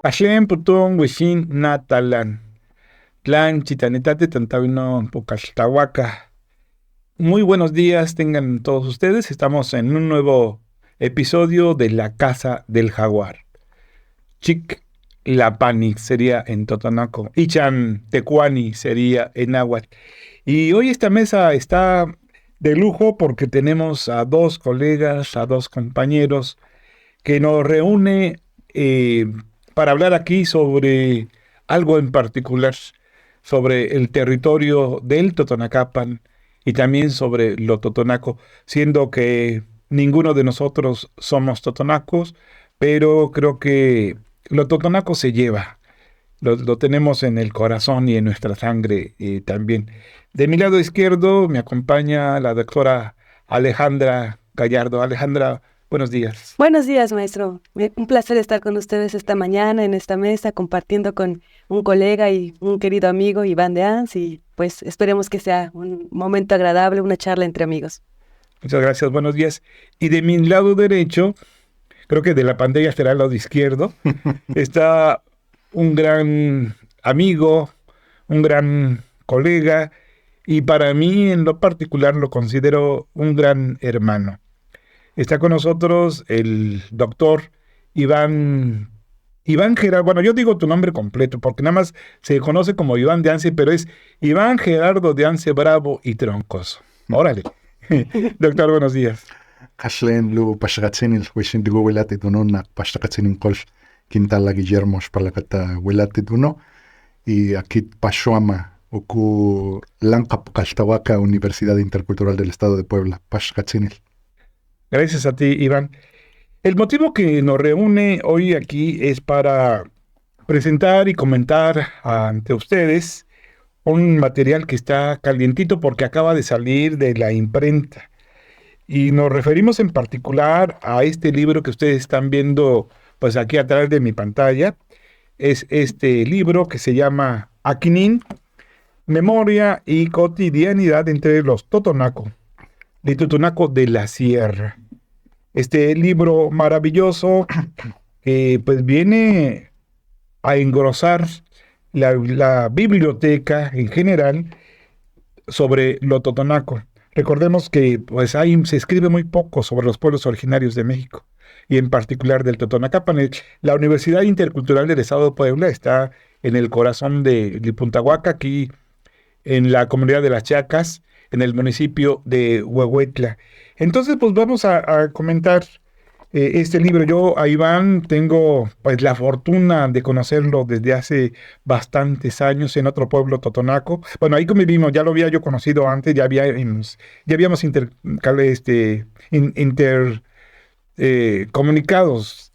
Ashlem putón wishin natalan. Tlan chitanitate tantavino pocaltahuaca. Muy buenos días tengan todos ustedes. Estamos en un nuevo episodio de La Casa del Jaguar. Chic Lapani sería en Totonaco. Ichan Tecuani sería en náhuatl. Y hoy esta mesa está de lujo porque tenemos a dos colegas, a dos compañeros que nos reúne para hablar aquí sobre algo en particular, sobre el territorio del Totonacapan y también sobre lo totonaco, siendo que ninguno de nosotros somos totonacos, pero creo que lo totonaco se lleva, lo tenemos en el corazón y en nuestra sangre también. De mi lado izquierdo me acompaña la doctora Alejandra Gallardo. Alejandra, buenos días. Buenos días, maestro. Un placer estar con ustedes esta mañana en esta mesa, compartiendo con un colega y un querido amigo, Iván de Ans, y pues esperemos que sea un momento agradable, una charla entre amigos. Muchas gracias, buenos días. Y de mi lado derecho, creo que de la pantalla será el lado izquierdo, está un gran amigo, un gran colega, y para mí en lo particular lo considero un gran hermano. Está con nosotros el doctor Iván Gerardo. Bueno, yo digo tu nombre completo porque nada más se conoce como Iván de Ance, pero es Iván Gerardo de Ance Bravo y Troncoso. Órale. Doctor, buenos días. Kaslen lu pashgatsinil wishin digo welate duno na pashgatsinin kol quintala Guillermo palakata welate duno y aquí pashuama oku lanka Caltahuaca Universidad Intercultural del Estado de Puebla pashgatsinil. Gracias a ti, Iván. El motivo que nos reúne hoy aquí es para presentar y comentar ante ustedes un material que está calientito porque acaba de salir de la imprenta. Y nos referimos en particular a este libro que ustedes están viendo pues aquí atrás de mi pantalla. Es este libro que se llama Aquinin, Memoria y Cotidianidad entre los Totonaco, de Totonaco de la Sierra. Este libro maravilloso pues viene a engrosar la biblioteca en general sobre lo totonaco. Recordemos que pues se escribe muy poco sobre los pueblos originarios de México y en particular del Totonacapan. La Universidad Intercultural del Estado de Puebla está en el corazón de Lipuntahuaca, aquí en la comunidad de Las Chacas, en el municipio de Huehuetla. Entonces, pues vamos a comentar este libro. Yo a Iván tengo pues la fortuna de conocerlo desde hace bastantes años en otro pueblo totonaco. Bueno, ahí convivimos, ya lo había yo conocido antes, ya habíamos comunicados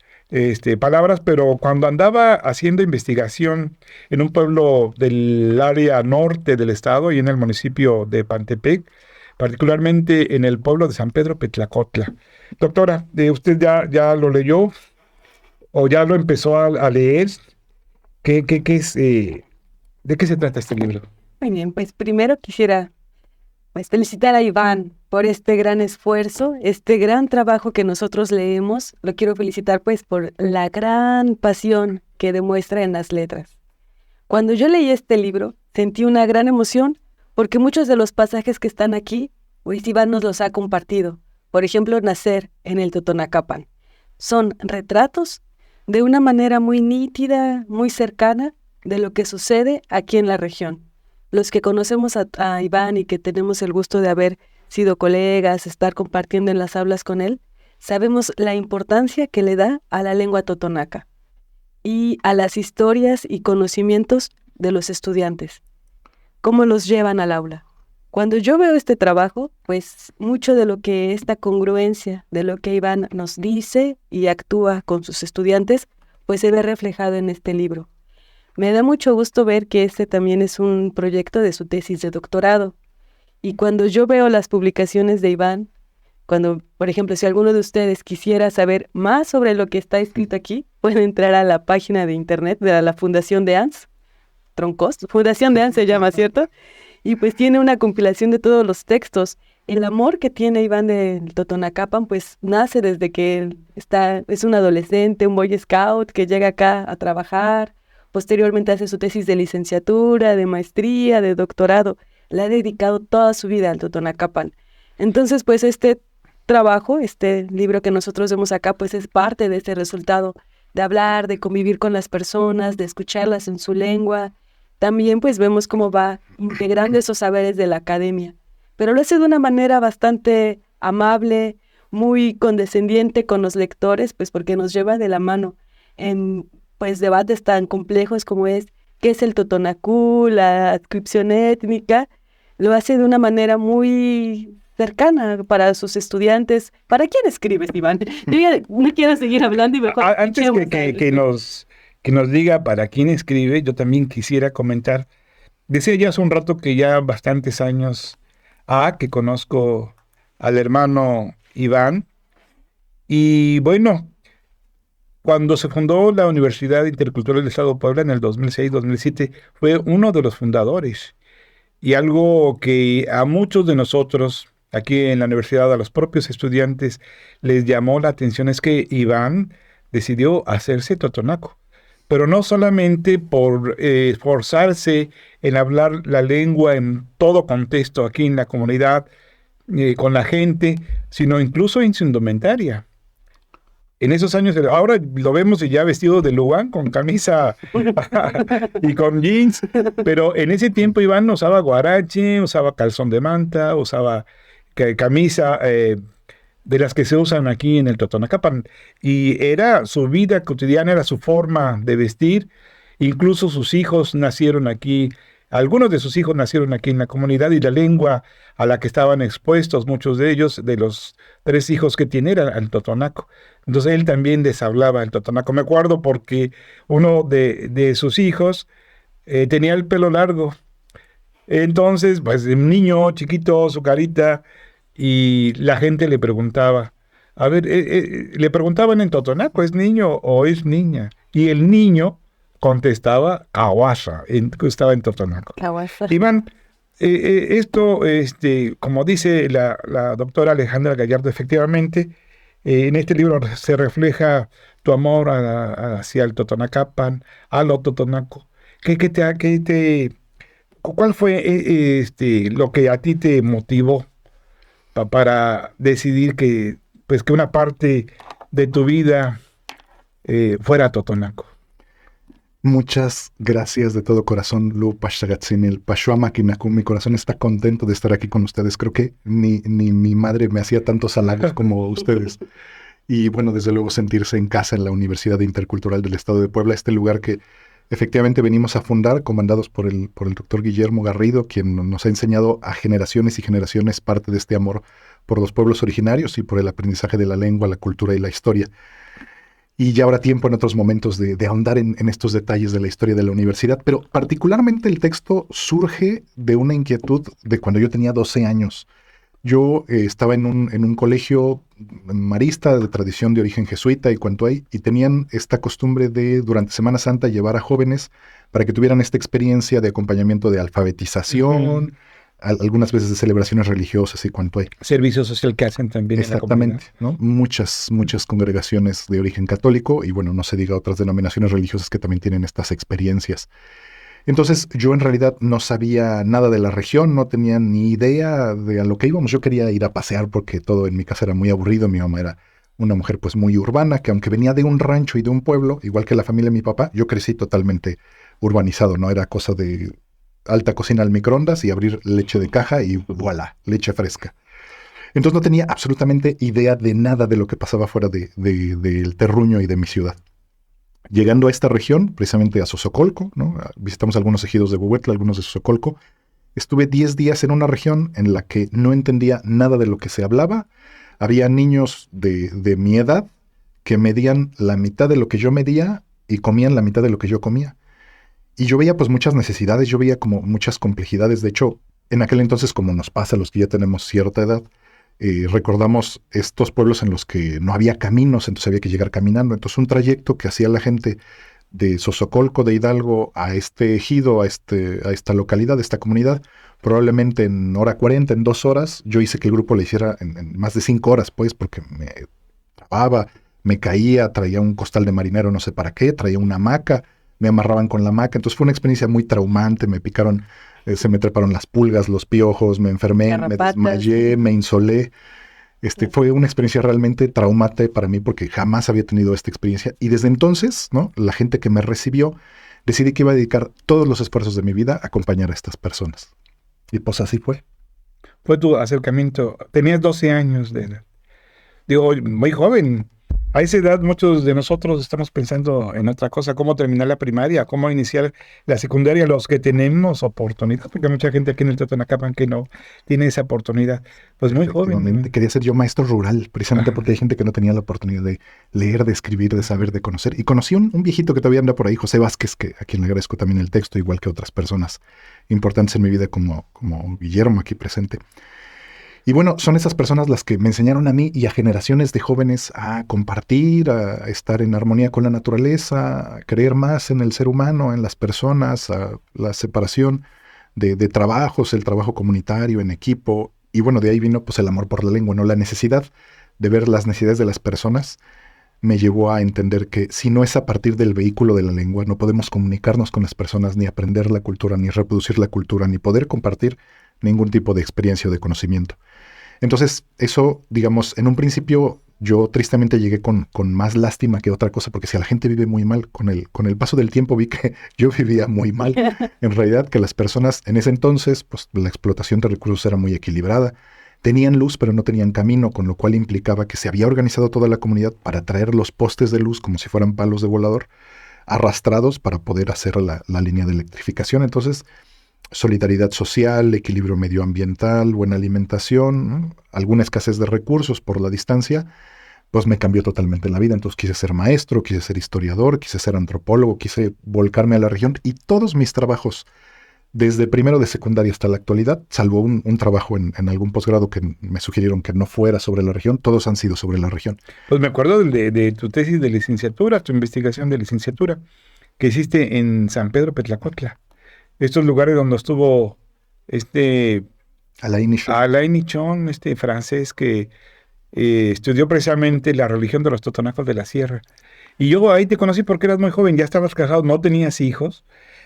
palabras, pero cuando andaba haciendo investigación en un pueblo del área norte del estado y en el municipio de Pantepec, particularmente en el pueblo de San Pedro Petlacotla. Doctora, ¿usted ya lo leyó o ya lo empezó a leer? ¿Qué es, de qué se trata este libro? Muy bien, pues primero quisiera felicitar a Iván por este gran esfuerzo, este gran trabajo que nosotros leemos. Lo quiero felicitar pues por la gran pasión que demuestra en las letras. Cuando yo leí este libro, sentí una gran emoción porque muchos de los pasajes que están aquí, pues Iván nos los ha compartido. Por ejemplo, nacer en el Totonacapan. Son retratos de una manera muy nítida, muy cercana de lo que sucede aquí en la región. Los que conocemos a Iván y que tenemos el gusto de haber sido colegas, estar compartiendo en las aulas con él, sabemos la importancia que le da a la lengua totonaca y a las historias y conocimientos de los estudiantes. ¿Cómo los llevan al aula? Cuando yo veo este trabajo, pues mucho de lo que esta congruencia, de lo que Iván nos dice y actúa con sus estudiantes, pues se ve reflejado en este libro. Me da mucho gusto ver que este también es un proyecto de su tesis de doctorado. Y cuando yo veo las publicaciones de Iván, cuando, por ejemplo, si alguno de ustedes quisiera saber más sobre lo que está escrito aquí, pueden entrar a la página de internet de la Fundación de Ans, Troncos, Fundación de Ans se llama, ¿cierto? Y pues tiene una compilación de todos los textos el amor que tiene Iván del Totonacapan, pues nace desde que él es un adolescente, un Boy Scout que llega acá a trabajar, posteriormente hace su tesis de licenciatura, de maestría, de doctorado, le ha dedicado toda su vida al Totonacapan. Entonces, pues este trabajo, este libro que nosotros vemos acá, pues es parte de este resultado, de hablar, de convivir con las personas, de escucharlas en su lengua. También pues vemos cómo va integrando esos saberes de la academia, pero lo hace de una manera bastante amable, muy condescendiente con los lectores, pues porque nos lleva de la mano en pues debates tan complejos como es qué es el totonacú, la adscripción étnica. Lo hace de una manera muy cercana para sus estudiantes. ¿Para quién escribes, Iván? Yo ya no quiero seguir hablando y mejor Antes escuchemos que, a él. que nos diga para quién escribe, yo también quisiera comentar. Decía ya hace un rato que ya bastantes años que conozco al hermano Iván. Y bueno, cuando se fundó la Universidad Intercultural del Estado de Puebla en el 2006-2007, fue uno de los fundadores. Y algo que a muchos de nosotros aquí en la universidad, a los propios estudiantes, les llamó la atención es que Iván decidió hacerse totonaco. Pero no solamente por esforzarse en hablar la lengua en todo contexto aquí en la comunidad, con la gente, sino incluso en su indumentaria. En esos años, ahora lo vemos ya vestido de Luan, con camisa y con jeans, pero en ese tiempo Iván usaba guarache, usaba calzón de manta, usaba camisa de las que se usan aquí en el Totonacapan, y era su vida cotidiana, era su forma de vestir. Incluso sus hijos nacieron aquí, algunos de sus hijos nacieron aquí en la comunidad, y la lengua a la que estaban expuestos, muchos de ellos, de los 3 hijos que tiene, era el totonaco. Entonces él también les hablaba el totonaco. Me acuerdo porque uno de sus hijos tenía el pelo largo. Entonces, pues un niño chiquito, su carita, y la gente le preguntaba, a ver, le preguntaban en totonaco, ¿es niño o es niña? Y el niño contestaba Kawasa, estaba en totonaco. Kawasa. Iván, esto, como dice la doctora Alejandra Gallardo, efectivamente, en este libro se refleja tu amor hacia el Totonacapan, a lo totonaco. ¿Cuál fue lo que a ti te motivó para decidir que, pues, que una parte de tu vida fuera totonaco? Muchas gracias de todo corazón, Lu Pashtagatzinil, Pashuama Kinaku. Mi corazón está contento de estar aquí con ustedes. Creo que ni mi madre me hacía tantos halagos como ustedes. Y bueno, desde luego sentirse en casa en la Universidad Intercultural del Estado de Puebla, este lugar que efectivamente venimos a fundar, comandados por el doctor Guillermo Garrido, quien nos ha enseñado a generaciones y generaciones parte de este amor por los pueblos originarios y por el aprendizaje de la lengua, la cultura y la historia. Y ya habrá tiempo en otros momentos de ahondar en estos detalles de la historia de la universidad, pero particularmente el texto surge de una inquietud de cuando yo tenía 12 años. Yo estaba en un colegio marista de tradición de origen jesuita y cuanto hay, y tenían esta costumbre de durante Semana Santa llevar a jóvenes para que tuvieran esta experiencia de acompañamiento de alfabetización, algunas veces de celebraciones religiosas y cuanto hay. Servicio social que hacen también. Exactamente, en la comunidad, ¿no? Muchas congregaciones de origen católico y bueno, no se diga otras denominaciones religiosas que también tienen estas experiencias. Entonces yo en realidad no sabía nada de la región, no tenía ni idea de a lo que íbamos. Yo quería ir a pasear porque todo en mi casa era muy aburrido. Mi mamá era una mujer pues muy urbana, que aunque venía de un rancho y de un pueblo, igual que la familia de mi papá, yo crecí totalmente urbanizado, ¿no? Era cosa de alta cocina al microondas y abrir leche de caja y voilà, leche fresca. Entonces no tenía absolutamente idea de nada de lo que pasaba fuera del terruño y de mi ciudad. Llegando a esta región, precisamente a Sosocolco, ¿no? Visitamos algunos ejidos de Huehuetla, algunos de Sosocolco. Estuve 10 días en una región en la que no entendía nada de lo que se hablaba. Había niños de mi edad que medían la mitad de lo que yo medía y comían la mitad de lo que yo comía. Y yo veía pues muchas necesidades, yo veía como muchas complejidades. De hecho, en aquel entonces, como nos pasa a los que ya tenemos cierta edad, recordamos estos pueblos en los que no había caminos, entonces había que llegar caminando. Entonces un trayecto que hacía la gente de Sosocolco, de Hidalgo, a este ejido, a esta localidad, a esta comunidad, probablemente en hora 40, en 2 horas. Yo hice que el grupo lo hiciera en más de 5 horas, pues, porque me trababa, me caía, traía un costal de marinero, no sé para qué, traía una hamaca, me amarraban con la hamaca. Entonces fue una experiencia muy traumante, me picaron, se me treparon las pulgas, los piojos, me enfermé, me Garrapatas. desmayé, me insolé. Fue una experiencia realmente traumante para mí porque jamás había tenido esta experiencia. Y desde entonces, ¿no? La gente que me recibió, decidí que iba a dedicar todos los esfuerzos de mi vida a acompañar a estas personas. Y pues así fue. Fue tu acercamiento. Tenías 12 años de edad. Digo, muy joven. A esa edad muchos de nosotros estamos pensando en otra cosa, cómo terminar la primaria, cómo iniciar la secundaria, los que tenemos oportunidad, porque hay mucha gente aquí en el Totonacapan que no tiene esa oportunidad. Pues muy joven. Efectivamente, quería ser yo maestro rural, precisamente Ajá. porque hay gente que no tenía la oportunidad de leer, de escribir, de saber, de conocer. Y conocí un viejito que todavía anda por ahí, José Vázquez, a quien le agradezco también el texto, igual que otras personas importantes en mi vida como Guillermo aquí presente. Y bueno, son esas personas las que me enseñaron a mí y a generaciones de jóvenes a compartir, a estar en armonía con la naturaleza, a creer más en el ser humano, en las personas, a la separación de trabajos, el trabajo comunitario, en equipo. Y bueno, de ahí vino pues el amor por la lengua, ¿no? La necesidad de ver las necesidades de las personas me llevó a entender que si no es a partir del vehículo de la lengua, no podemos comunicarnos con las personas, ni aprender la cultura, ni reproducir la cultura, ni poder compartir ningún tipo de experiencia o de conocimiento. Entonces, eso, digamos, en un principio yo tristemente llegué con más lástima que otra cosa, porque si la gente vive muy mal, con el paso del tiempo vi que yo vivía muy mal. En realidad, que las personas en ese entonces, pues la explotación de recursos era muy equilibrada. Tenían luz, pero no tenían camino, con lo cual implicaba que se había organizado toda la comunidad para traer los postes de luz como si fueran palos de volador, arrastrados para poder hacer la línea de electrificación. Entonces, solidaridad social, equilibrio medioambiental, buena alimentación, ¿no? Alguna escasez de recursos por la distancia, pues me cambió totalmente la vida. Entonces quise ser maestro, quise ser historiador, quise ser antropólogo, quise volcarme a la región y todos mis trabajos, desde primero de secundaria hasta la actualidad, salvo un trabajo en algún posgrado que me sugirieron que no fuera sobre la región, todos han sido sobre la región. Pues me acuerdo de tu tesis de licenciatura, tu investigación de licenciatura, que hiciste en San Pedro Petlacuatla. Estos lugares donde estuvo Alain Michaud. Alain Michaud, francés que estudió precisamente la religión de los totonacos de la sierra. Y yo ahí te conocí porque eras muy joven, ya estabas casado, no tenías hijos,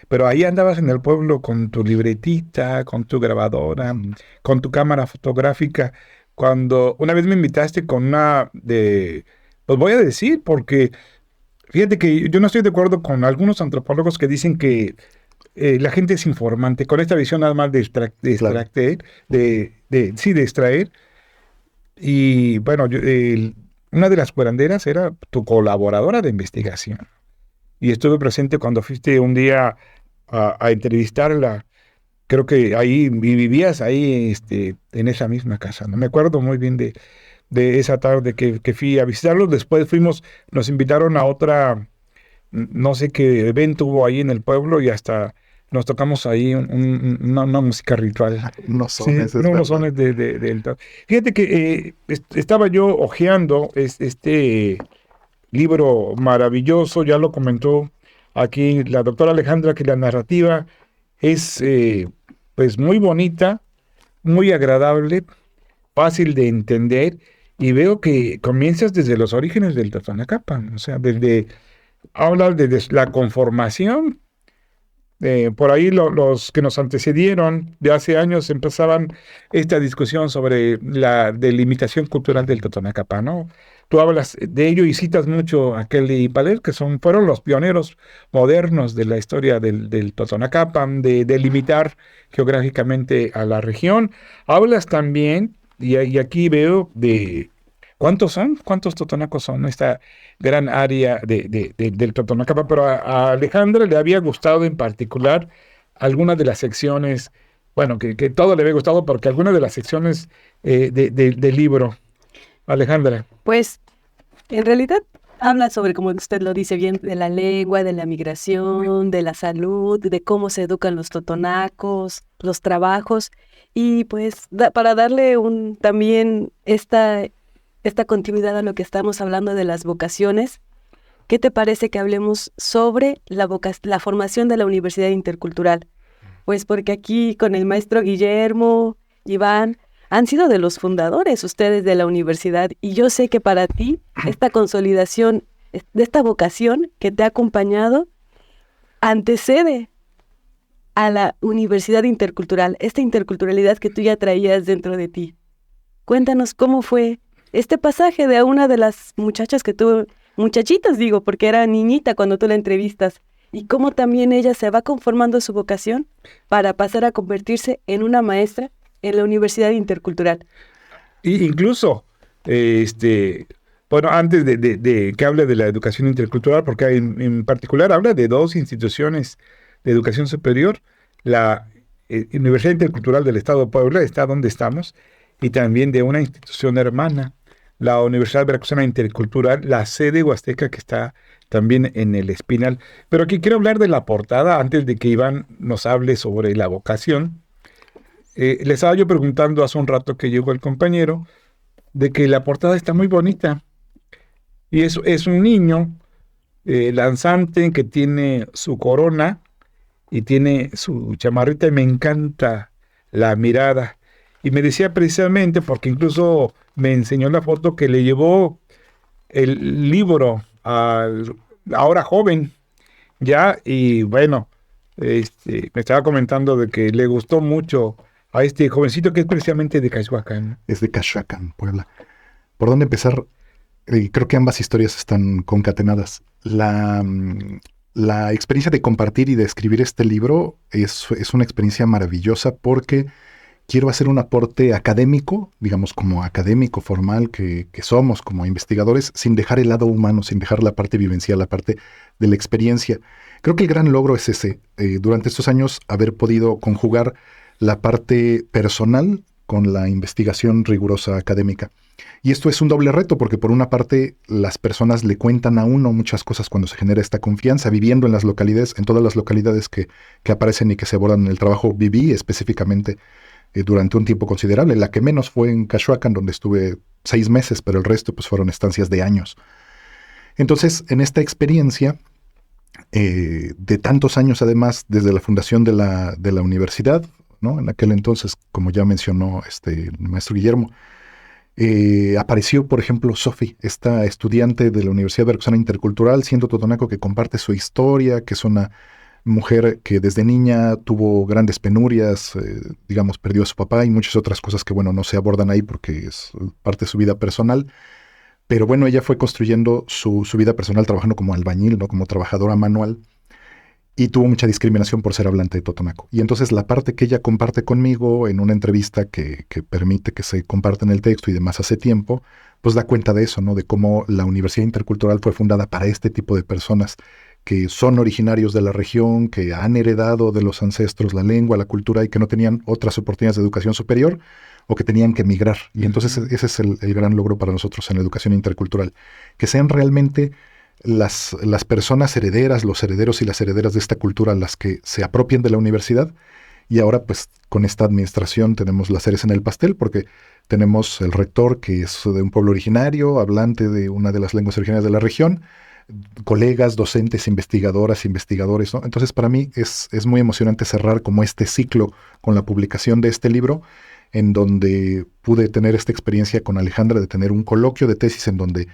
pero ahí andabas en el pueblo con tu libretita, con tu grabadora, con tu cámara fotográfica. Cuando una vez me invitaste con pues voy a decir, porque fíjate que yo no estoy de acuerdo con algunos antropólogos que dicen que la gente es informante, con esta visión nada más de Claro. extraer. Y bueno, una de las curanderas era tu colaboradora de investigación. Y estuve presente cuando fuiste un día a entrevistarla. Creo que ahí vivías ahí en esa misma casa. No me acuerdo muy bien de esa tarde que fui a visitarlos. Después nos invitaron a otra, no sé qué evento hubo ahí en el pueblo y hasta nos tocamos ahí una música ritual. Unos Sí, sones, es unos verdad. sones del... Fíjate que estaba yo hojeando este libro maravilloso, ya lo comentó aquí la doctora Alejandra, que la narrativa es pues muy bonita, muy agradable, fácil de entender, y veo que comienzas desde los orígenes del Totonacapan, o sea, hablas de la conformación. Por ahí los que nos antecedieron de hace años empezaban esta discusión sobre la delimitación cultural del Totonacapan, ¿no? Tú hablas de ello y citas mucho a Kelly y Paler, que fueron los pioneros modernos de la historia del Totonacapan, de delimitar geográficamente a la región. Hablas también, y aquí veo ¿cuántos son? ¿Cuántos totonacos son? Esta gran área del Totonacapan, pero a Alejandra le había gustado en particular algunas de las secciones, bueno, que todo le había gustado, porque algunas de las secciones del libro. Alejandra. Pues en realidad habla sobre, como usted lo dice bien, de la lengua, de la migración, de la salud, de cómo se educan los totonacos, los trabajos, y pues para darle también esta continuidad a lo que estamos hablando de las vocaciones, ¿qué te parece que hablemos sobre la formación de la Universidad Intercultural? Pues porque aquí con el maestro Guillermo, Iván, han sido de los fundadores ustedes de la universidad, y yo sé que para ti esta consolidación de esta vocación que te ha acompañado antecede a la Universidad Intercultural, esta interculturalidad que tú ya traías dentro de ti. Cuéntanos cómo fue este pasaje de una de las muchachas que tú, muchachitas digo, porque era niñita cuando tú la entrevistas, y cómo también ella se va conformando su vocación para pasar a convertirse en una maestra en la Universidad Intercultural. Y incluso, bueno, antes de que hable de la educación intercultural, porque en particular habla de dos instituciones de educación superior, la Universidad Intercultural del Estado de Puebla, está donde estamos, y también de una institución hermana, la Universidad Veracruzana Intercultural, la sede huasteca que está también en el Espinal. Pero aquí quiero hablar de la portada, antes de que Iván nos hable sobre la vocación. Le estaba yo preguntando hace un rato que llegó el compañero, de que la portada está muy bonita, y es un niño danzante que tiene su corona, y tiene su chamarrita, y me encanta la mirada. Y me decía precisamente, porque incluso me enseñó la foto, que le llevó el libro al ahora joven, ya, y bueno, me estaba comentando de que le gustó mucho a este jovencito que es precisamente de Cachoacán. Es de Cachoacán, Puebla. ¿Por dónde empezar? Creo que ambas historias están concatenadas. La experiencia de compartir y de escribir este libro es una experiencia maravillosa, porque quiero hacer un aporte académico, digamos como académico formal que somos como investigadores, sin dejar el lado humano, sin dejar la parte vivencial, la parte de la experiencia. Creo que el gran logro es ese, durante estos años haber podido conjugar la parte personal con la investigación rigurosa académica. Y esto es un doble reto, porque por una parte las personas le cuentan a uno muchas cosas cuando se genera esta confianza, viviendo en las localidades, en todas las localidades que aparecen y que se abordan en el trabajo. Viví específicamente durante un tiempo considerable. La que menos fue en Cachoacán, donde estuve 6 meses, pero el resto pues fueron estancias de años. Entonces, en esta experiencia de tantos años, además, desde la fundación de la universidad, ¿no? En aquel entonces, como ya mencionó el maestro Guillermo, apareció, por ejemplo, Sofi, esta estudiante de la Universidad Veracruzana Intercultural, siendo totonaco, que comparte su historia, que es una mujer que desde niña tuvo grandes penurias, digamos, perdió a su papá y muchas otras cosas que, bueno, no se abordan ahí porque es parte de su vida personal. Pero bueno, ella fue construyendo su vida personal trabajando como albañil, ¿no? Como trabajadora manual, y tuvo mucha discriminación por ser hablante de totonaco. Y entonces la parte que ella comparte conmigo en una entrevista que permite que se comparta en el texto y demás hace tiempo, pues da cuenta de eso, ¿no? De cómo la Universidad Intercultural fue fundada para este tipo de personas que son originarios de la región, que han heredado de los ancestros la lengua, la cultura, y que no tenían otras oportunidades de educación superior, o que tenían que emigrar. Y entonces ese es el gran logro para nosotros en la educación intercultural, que sean realmente las personas herederas, los herederos y las herederas de esta cultura las que se apropien de la universidad. Y ahora pues con esta administración tenemos las cereza en el pastel, porque tenemos el rector que es de un pueblo originario, hablante de una de las lenguas originarias de la región, colegas, docentes, investigadoras, investigadores, ¿no? Entonces para mí es muy emocionante cerrar como este ciclo con la publicación de este libro, en donde pude tener esta experiencia con Alejandra de tener un coloquio de tesis en donde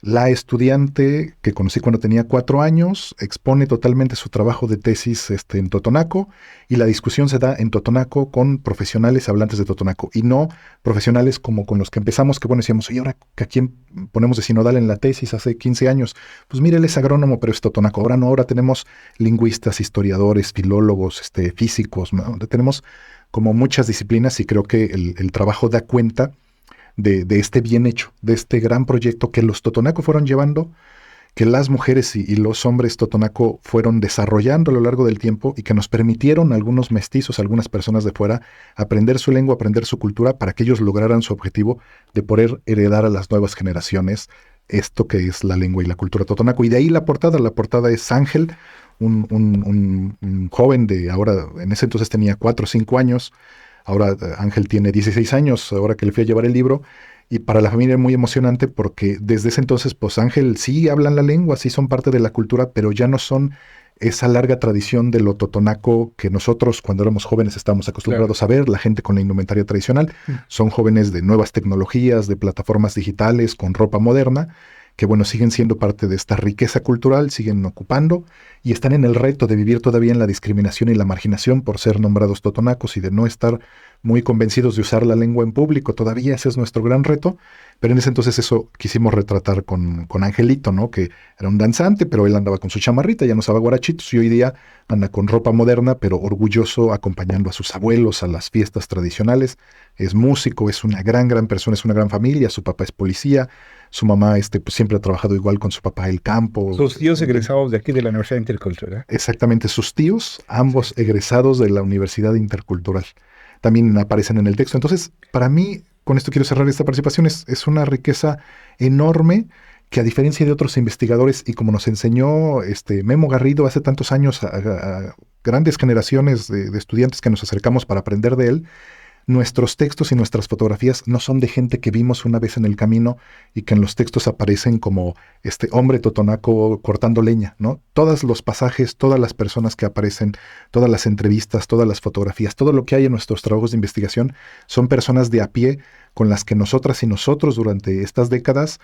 la estudiante que conocí cuando tenía 4 años expone totalmente su trabajo de tesis en totonaco, y la discusión se da en totonaco con profesionales hablantes de totonaco, y no profesionales como con los que empezamos, que bueno, decíamos, ¿y ahora a quién ponemos de sinodal en la tesis hace 15 años? Pues mire, él es agrónomo, pero es totonaco. Ahora no, ahora tenemos lingüistas, historiadores, filólogos, físicos, ¿no? Tenemos como muchas disciplinas, y creo que el trabajo da cuenta de este bien hecho, de este gran proyecto que los totonaco fueron llevando, que las mujeres y los hombres totonaco fueron desarrollando a lo largo del tiempo, y que nos permitieron a algunos mestizos, a algunas personas de fuera, aprender su lengua, aprender su cultura, para que ellos lograran su objetivo de poder heredar a las nuevas generaciones esto que es la lengua y la cultura totonaco. Y de ahí la portada es Ángel, un joven de ahora, en ese entonces tenía 4 o 5 años, Ahora Ángel tiene 16 años, ahora que le fui a llevar el libro, y para la familia es muy emocionante porque desde ese entonces, pues Ángel sí hablan la lengua, sí son parte de la cultura, pero ya no son esa larga tradición de lo totonaco que nosotros cuando éramos jóvenes estábamos acostumbrados a ver, la gente con la indumentaria tradicional. Son jóvenes de nuevas tecnologías, de plataformas digitales, con ropa moderna, que bueno, siguen siendo parte de esta riqueza cultural, siguen ocupando y están en el reto de vivir todavía en la discriminación y la marginación por ser nombrados totonacos y de no estar muy convencidos de usar la lengua en público. Todavía ese es nuestro gran reto, pero en ese entonces eso quisimos retratar con Angelito, ¿no? Que era un danzante, pero él andaba con su chamarrita, ya no usaba guarachitos y hoy día anda con ropa moderna, pero orgulloso acompañando a sus abuelos a las fiestas tradicionales. Es músico, es una gran persona, es una gran familia, su papá es policía. Su mamá pues, siempre ha trabajado igual con su papá el campo. Sus tíos egresados de aquí de la Universidad Intercultural. Exactamente, sus tíos, ambos egresados de la Universidad Intercultural. También aparecen en el texto. Entonces, para mí, con esto quiero cerrar esta participación, es una riqueza enorme que a diferencia de otros investigadores, y como nos enseñó Memo Garrido hace tantos años a grandes generaciones de estudiantes que nos acercamos para aprender de él, nuestros textos y nuestras fotografías no son de gente que vimos una vez en el camino y que en los textos aparecen como este hombre totonaco cortando leña, ¿no? Todos los pasajes, todas las personas que aparecen, todas las entrevistas, todas las fotografías, todo lo que hay en nuestros trabajos de investigación son personas de a pie con las que nosotras y nosotros durante estas décadas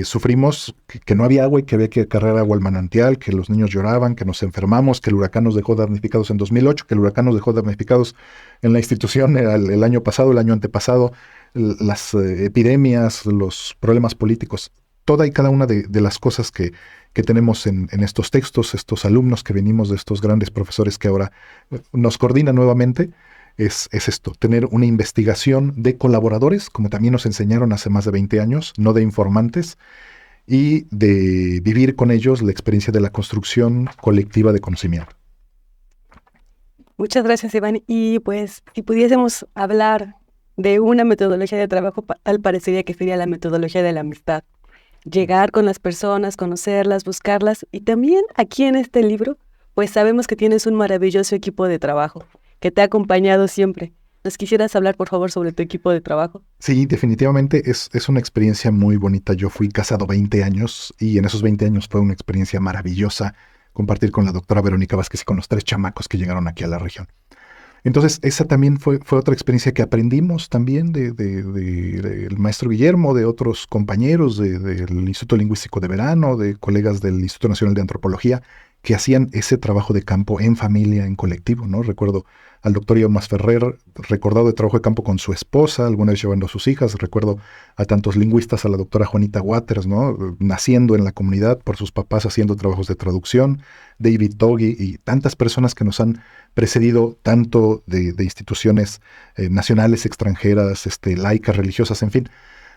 sufrimos que no había agua y que había que cargar agua al manantial, que los niños lloraban, que nos enfermamos, que el huracán nos dejó damnificados en 2008, que el huracán nos dejó damnificados en la institución el año pasado, el año antepasado, las epidemias, los problemas políticos, toda y cada una de las cosas que tenemos en estos textos, estos alumnos que venimos de estos grandes profesores que ahora nos coordinan nuevamente. Es esto, tener una investigación de colaboradores, como también nos enseñaron hace más de 20 años, no de informantes, y de vivir con ellos la experiencia de la construcción colectiva de conocimiento. Muchas gracias, Iván. Y pues, si pudiésemos hablar de una metodología de trabajo, tal parecería que sería la metodología de la amistad. Llegar con las personas, conocerlas, buscarlas. Y también aquí en este libro, pues sabemos que tienes un maravilloso equipo de trabajo que te ha acompañado siempre. ¿Nos quisieras hablar, por favor, sobre tu equipo de trabajo? Sí, definitivamente es una experiencia muy bonita. Yo fui casado 20 años y en esos 20 años fue una experiencia maravillosa compartir con la doctora Verónica Vázquez y con los 3 chamacos que llegaron aquí a la región. Entonces, esa también fue otra experiencia que aprendimos también del maestro Guillermo, de otros compañeros del Instituto Lingüístico de Verano, de colegas del Instituto Nacional de Antropología, que hacían ese trabajo de campo en familia, en colectivo, ¿no? Recuerdo al doctor Iomas Ferrer, recordado de trabajo de campo con su esposa, alguna vez llevando a sus hijas. Recuerdo a tantos lingüistas, a la doctora Juanita Waters, ¿no? Naciendo en la comunidad por sus papás, haciendo trabajos de traducción, David Toggi y tantas personas que nos han precedido, tanto de instituciones nacionales, extranjeras, laicas, religiosas, en fin.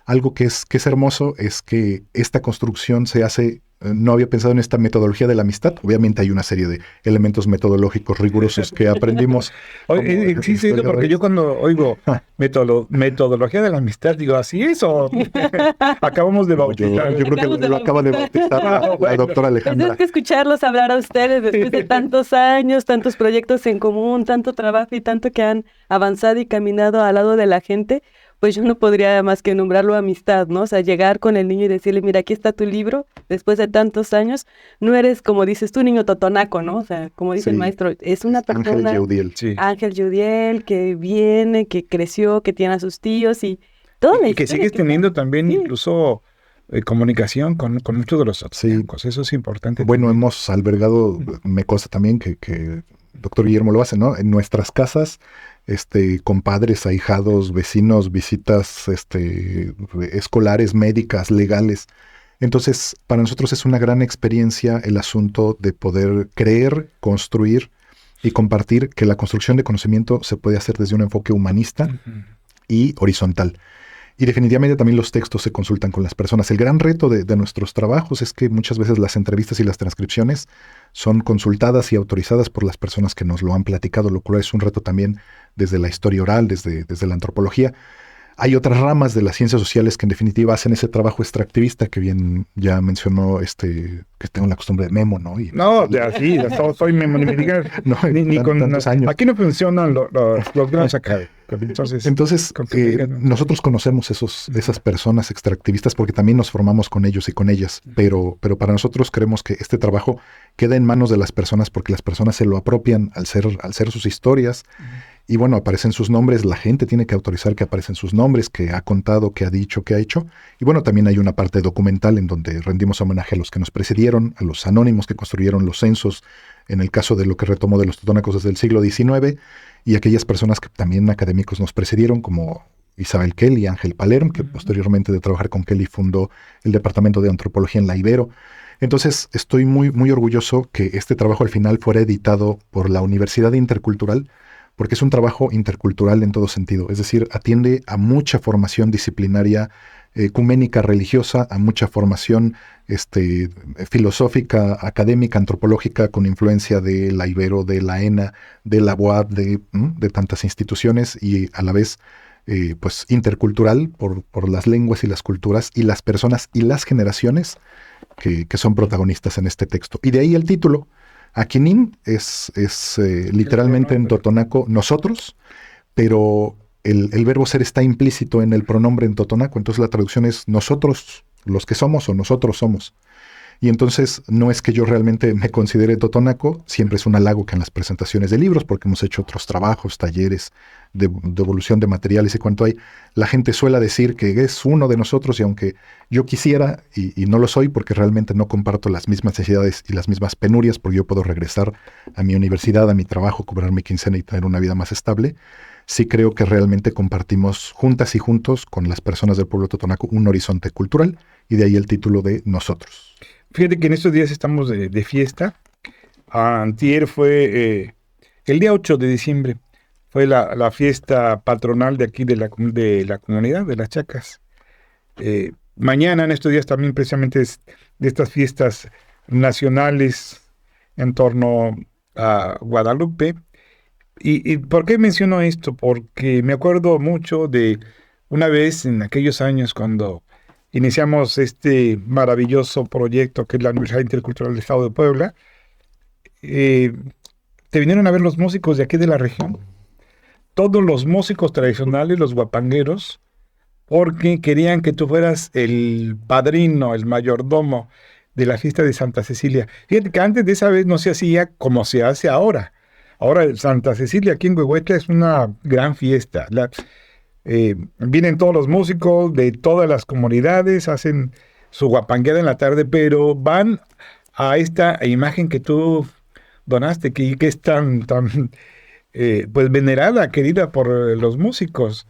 Algo que es hermoso es que esta construcción se hace. No había pensado en esta metodología de la amistad. Obviamente hay una serie de elementos metodológicos rigurosos que aprendimos. Existe eso porque yo cuando oigo metodología de la amistad digo, ¿así es o acabamos de bautizar? Yo creo que lo acaba de bautizar la doctora Alejandra. Pues es que escucharlos hablar a ustedes después de tantos años, tantos proyectos en común, tanto trabajo y tanto que han avanzado y caminado al lado de la gente, pues yo no podría más que nombrarlo amistad, ¿no? O sea, llegar con el niño y decirle, mira, aquí está tu libro, después de tantos años, no eres, como dices tú, niño totonaco, ¿no? O sea, como dice el maestro, es una persona... Ángel Yudiel. Sí. Ángel Yudiel, que viene, que creció, que tiene a sus tíos y toda la Y que historia sigues teniendo también sí. incluso comunicación con muchos de los totonacos. Sí. Eso es importante. Bueno, también. hemos albergado, me consta también que el doctor Guillermo lo hace, ¿no? En nuestras casas, compadres, ahijados, vecinos, visitas escolares, médicas, legales. Entonces, para nosotros es una gran experiencia el asunto de poder creer, construir y compartir que la construcción de conocimiento se puede hacer desde un enfoque humanista y horizontal. Y definitivamente también los textos se consultan con las personas. El gran reto de nuestros trabajos es que muchas veces las entrevistas y las transcripciones son consultadas y autorizadas por las personas que nos lo han platicado, lo cual es un reto también desde la historia oral, desde la antropología. Hay otras ramas de las ciencias sociales que en definitiva hacen ese trabajo extractivista que bien ya mencionó que tengo la costumbre de Memo, ¿no? No, de así, soy Memo, ni me digas, no, ni con tantos años. Aquí no funcionan los grandes académicos. Entonces nosotros conocemos esas personas extractivistas porque también nos formamos con ellos y con ellas, pero para nosotros creemos que este trabajo queda en manos de las personas porque las personas se lo apropian al ser sus historias. Y bueno, aparecen sus nombres, la gente tiene que autorizar que aparecen sus nombres, que ha contado, que ha dicho, que ha hecho. Y bueno, también hay una parte documental en donde rendimos homenaje a los que nos precedieron, a los anónimos que construyeron los censos, en el caso de lo que retomó de los totónacos desde el siglo XIX, y aquellas personas que también académicos nos precedieron, como Isabel Kelly y Ángel Palerm, que posteriormente de trabajar con Kelly fundó el Departamento de Antropología en la Ibero. Entonces, estoy muy, muy orgulloso que este trabajo al final fuera editado por la Universidad Intercultural, porque es un trabajo intercultural en todo sentido, es decir, atiende a mucha formación disciplinaria, ecuménica, religiosa, a mucha formación filosófica, académica, antropológica, con influencia de la Ibero, de la ENA, de la UAB, de tantas instituciones, y a la vez pues intercultural por las lenguas y las culturas y las personas y las generaciones que son protagonistas en este texto. Y de ahí el título. Aquinin es literalmente en totonaco nosotros, pero el verbo ser está implícito en el pronombre en totonaco, entonces la traducción es nosotros los que somos o nosotros somos. Y entonces no es que yo realmente me considere totonaco, siempre es un halago que en las presentaciones de libros, porque hemos hecho otros trabajos, talleres de evolución de materiales y cuanto hay, la gente suele decir que es uno de nosotros y aunque yo quisiera y no lo soy porque realmente no comparto las mismas necesidades y las mismas penurias, porque yo puedo regresar a mi universidad, a mi trabajo, cobrar mi quincena y tener una vida más estable, sí creo que realmente compartimos juntas y juntos con las personas del pueblo totonaco un horizonte cultural y de ahí el título de Nosotros. Fíjate que en estos días estamos de fiesta. Antier fue el día 8 de diciembre. Fue la fiesta patronal de aquí de la comunidad, de las Chacas. Mañana, en estos días también precisamente es de estas fiestas nacionales en torno a Guadalupe. ¿Y por qué menciono esto? Porque me acuerdo mucho de una vez en aquellos años cuando iniciamos este maravilloso proyecto que es la Universidad Intercultural del Estado de Puebla. Te vinieron a ver los músicos de aquí de la región, todos los músicos tradicionales, los guapangueros, porque querían que tú fueras el padrino, el mayordomo de la fiesta de Santa Cecilia. Fíjate que antes de esa vez no se hacía como se hace ahora. Ahora Santa Cecilia aquí en Huehuetla es una gran fiesta. Vienen todos los músicos de todas las comunidades, hacen su guapangueada en la tarde, pero van a esta imagen que tú donaste, que es tan pues venerada, querida por los músicos.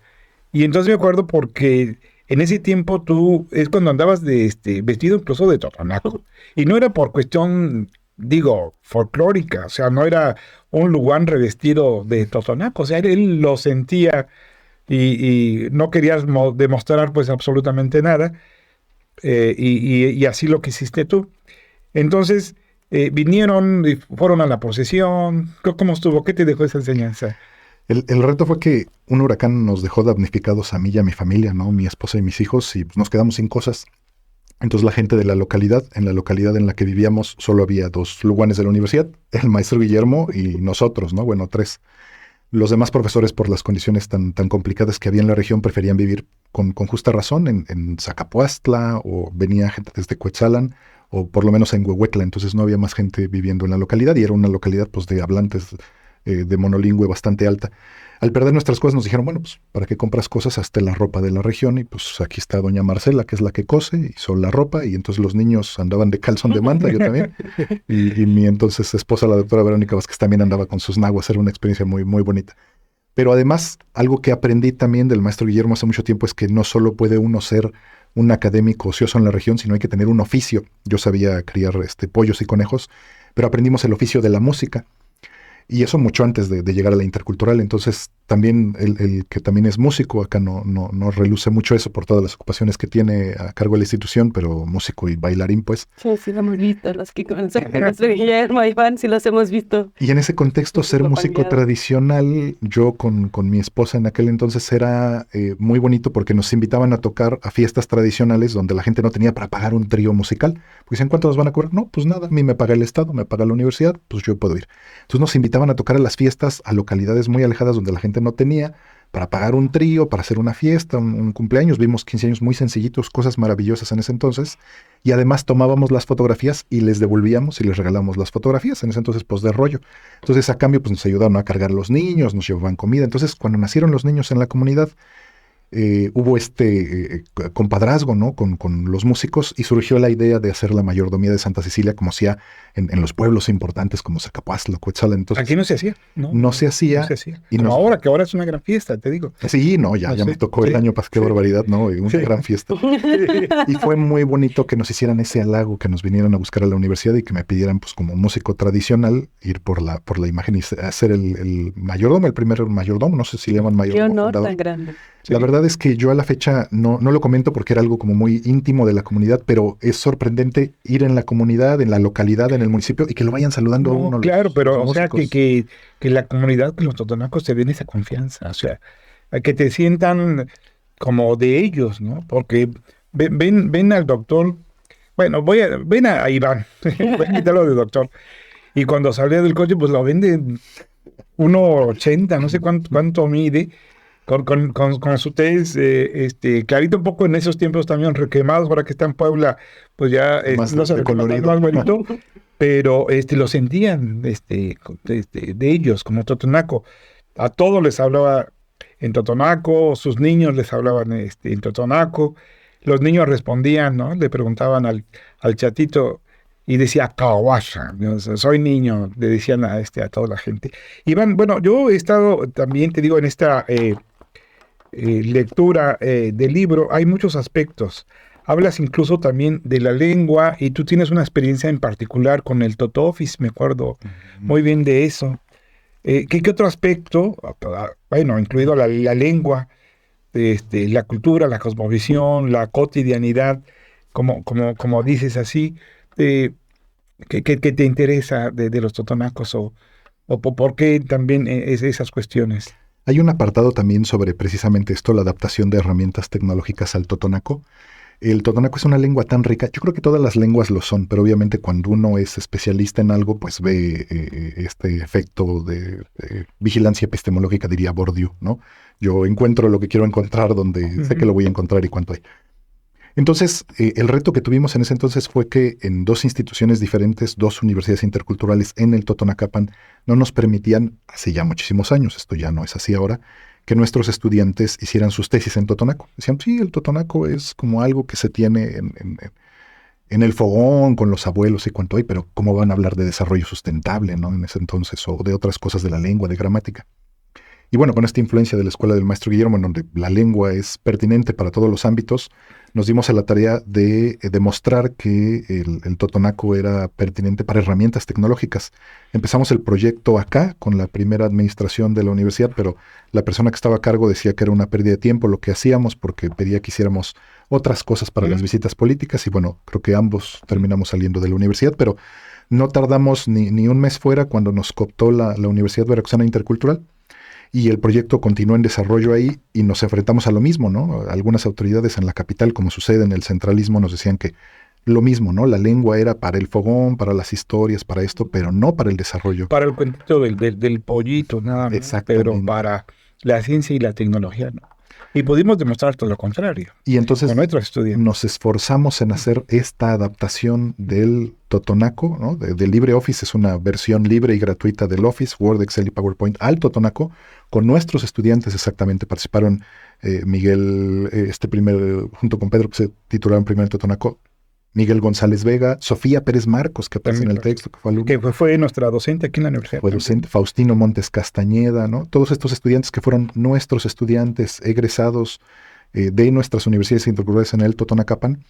Y entonces me acuerdo porque en ese tiempo tú, es cuando andabas vestido incluso de totonaco. Y no era por cuestión, digo, folclórica, o sea, no era un lugar revestido de totonaco, o sea, él lo sentía y no querías demostrar pues absolutamente nada, y así lo quisiste tú. Entonces, vinieron y fueron a la procesión. ¿Cómo estuvo? ¿Qué te dejó esa enseñanza? El reto fue que un huracán nos dejó damnificados a mí y a mi familia, ¿no? Mi esposa y mis hijos, y pues, nos quedamos sin cosas. Entonces la gente de la localidad en la que vivíamos, solo había 2 luganes de la universidad, el maestro Guillermo y nosotros, ¿no? Bueno, 3. Los demás profesores, por las condiciones tan complicadas que había en la región, preferían vivir con justa razón en Zacapuastla, o venía gente desde Cuetzalan, o por lo menos en Huehuetla. Entonces no había más gente viviendo en la localidad, y era una localidad pues de hablantes de monolingüe bastante alta. Al perder nuestras cosas nos dijeron, bueno, pues ¿para qué compras cosas? Hazte la ropa de la región, y pues aquí está doña Marcela, que es la que cose, hizo la ropa, y entonces los niños andaban de calzón de manta, yo también, y mi entonces esposa, la doctora Verónica Vázquez, también andaba con sus naguas. Era una experiencia muy, muy bonita. Pero además, algo que aprendí también del maestro Guillermo hace mucho tiempo es que no solo puede uno ser un académico ocioso en la región, sino hay que tener un oficio. Yo sabía criar pollos y conejos, pero aprendimos el oficio de la música. Y eso mucho antes de llegar a la intercultural. Entonces, también el que también es músico, acá no reluce mucho eso por todas las ocupaciones que tiene a cargo de la institución, pero músico y bailarín, pues. Sí, sí, lo hemos visto, los que conocen a nuestro Guillermo, Iván, sí los hemos visto. Y en ese contexto, ser músico acompañado. tradicional, yo con mi esposa en aquel entonces era muy bonito porque nos invitaban a tocar a fiestas tradicionales donde la gente no tenía para pagar un trío musical. Pues ¿en cuánto nos van a cobrar? No, pues nada, a mí me paga el Estado, me paga la universidad, pues yo puedo ir. Entonces nos invitaban a tocar a las fiestas a localidades muy alejadas donde la gente no tenía para pagar un trío, para hacer una fiesta, un cumpleaños. Vimos 15 años muy sencillitos, cosas maravillosas en ese entonces. Y además tomábamos las fotografías y les devolvíamos y les regalábamos las fotografías. En ese entonces, pues de rollo. Entonces a cambio, pues nos ayudaron a cargar los niños, nos llevaban comida. Entonces cuando nacieron los niños en la comunidad, hubo compadrazgo, ¿no? Con los músicos y surgió la idea de hacer la mayordomía de Santa Cecilia como hacía en los pueblos importantes como Zacapuazlo, Cuetzalan. Entonces, Aquí no se hacía, ¿no? no se hacía. No se hacía. Y Como nos- ahora, que ahora es una gran fiesta, te digo. Sí, no, ya No me sé, tocó el sí, año pasado, qué sí. barbaridad, ¿no? Y una Sí. gran fiesta. Y fue muy bonito que nos hicieran ese halago, que nos vinieran a buscar a la universidad y que me pidieran, pues como músico tradicional, ir por la imagen y hacer el mayordomo, el primer mayordomo, no sé si le llaman Qué mayordomo honor fundador. tan grande. La verdad es que yo a la fecha no lo comento porque era algo como muy íntimo de la comunidad, pero es sorprendente ir en la comunidad, en la localidad, en el municipio y que lo vayan saludando a No, uno. claro, pero los o sea músicos. que la comunidad, que los totonacos te den esa confianza, o sea, a que te sientan como de ellos, ¿no? Porque ven al doctor, bueno, ven a Iván, voy a quitarlo de doctor, y cuando salía del coche, pues lo vende 1.80, no sé cuánto mide, con su tez, clarito un poco en esos tiempos también requemados, ahora que está en Puebla, pues ya Más no se de requema tanto, colorido. más bonito, pero lo sentían de ellos, como Totonaco. A todos les hablaba en Totonaco, sus niños les hablaban en Totonaco, los niños respondían, ¿no? Le preguntaban al chatito y decía, Kawasha, ¿no? Soy niño, le decían a toda la gente. Iván, bueno, yo he estado también, te digo, en esta lectura del libro, hay muchos aspectos. Hablas incluso también de la lengua y tú tienes una experiencia en particular con el Totofis, me acuerdo muy bien de eso. ¿Qué otro aspecto? Bueno, incluido la lengua, la cultura, la cosmovisión, la cotidianidad, como dices así, eh, que te interesa de los totonacos o por qué también esas cuestiones. Hay un apartado también sobre precisamente esto, la adaptación de herramientas tecnológicas al totonaco. El totonaco es una lengua tan rica, yo creo que todas las lenguas lo son, pero obviamente cuando uno es especialista en algo, pues ve este efecto de vigilancia epistemológica, diría Bourdieu, ¿no? Yo encuentro lo que quiero encontrar donde sé que lo voy a encontrar y cuánto hay. Entonces, el reto que tuvimos en ese entonces fue que en dos instituciones diferentes, dos universidades interculturales en el Totonacapan, no nos permitían, hace ya muchísimos años, esto ya no es así ahora, que nuestros estudiantes hicieran sus tesis en Totonaco. Decían, sí, el Totonaco es como algo que se tiene en el fogón con los abuelos y cuánto hay, pero ¿cómo van a hablar de desarrollo sustentable, ¿no? En ese entonces, o de otras cosas de la lengua, de gramática. Y bueno, con esta influencia de la escuela del maestro Guillermo, en donde la lengua es pertinente para todos los ámbitos, nos dimos a la tarea de demostrar que el totonaco era pertinente para herramientas tecnológicas. Empezamos el proyecto acá, con la primera administración de la universidad, pero la persona que estaba a cargo decía que era una pérdida de tiempo lo que hacíamos, porque pedía que hiciéramos otras cosas para las visitas políticas, y bueno, creo que ambos terminamos saliendo de la universidad, pero no tardamos ni un mes fuera cuando nos cooptó la Universidad Veracruzana Intercultural. Y el proyecto continuó en desarrollo ahí y nos enfrentamos a lo mismo, ¿no? Algunas autoridades en la capital, como sucede en el centralismo, nos decían que lo mismo, ¿no? La lengua era para el fogón, para las historias, para esto, pero no para el desarrollo. Para el cuentito del pollito, nada más, Exactamente. pero para la ciencia y la tecnología, no. Y pudimos demostrar todo lo contrario Y entonces con nuestros estudiantes. nos esforzamos en hacer esta adaptación del totonaco, ¿no? De LibreOffice, es una versión libre y gratuita del Office, Word, Excel y PowerPoint al totonaco. Con nuestros estudiantes exactamente participaron Miguel, junto con Pedro, que se titularon primero en totonaco, Miguel González Vega, Sofía Pérez Marcos, que aparece en el texto, que fue alumno. Que fue nuestra docente aquí en la universidad. Fue docente, Faustino Montes Castañeda, ¿no? Todos estos estudiantes que fueron nuestros estudiantes egresados de nuestras universidades interculturales en el Totonacapan,